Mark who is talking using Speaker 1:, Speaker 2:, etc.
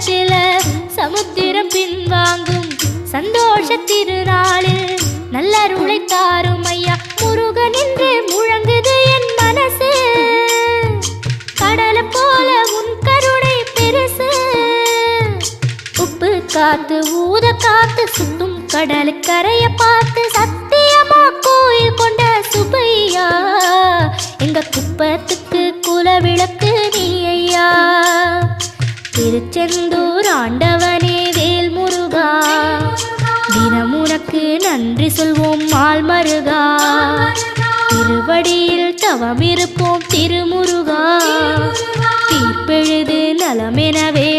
Speaker 1: உள்ளத்தில சமுத்திரம் பின்வாங்கும் சந்தோஷ திருநாளில் நல்லருளை தாரும் ஐயா முருகன் என்று முழங்குது என் மனசு கடலை போல உன் கருணை பெருசு உப்பு காத்து ஊத காத்து சுத்தும் கடலுக்கரைய பார்த்து சத்தியமா கோயில் கொண்ட சுபையா எங்க குப்பத்துக்கு குலவிளக்கு நீ ஐயா திருச்செந்தூர் ஆண்டவனே வேல் முருகா தினம் உனக்கு நன்றி சொல்வோம் மால் மருகா திருவடியில் தவம் இருப்போம் திருமுருகா தீர்ப்பெழுது நலமெனவே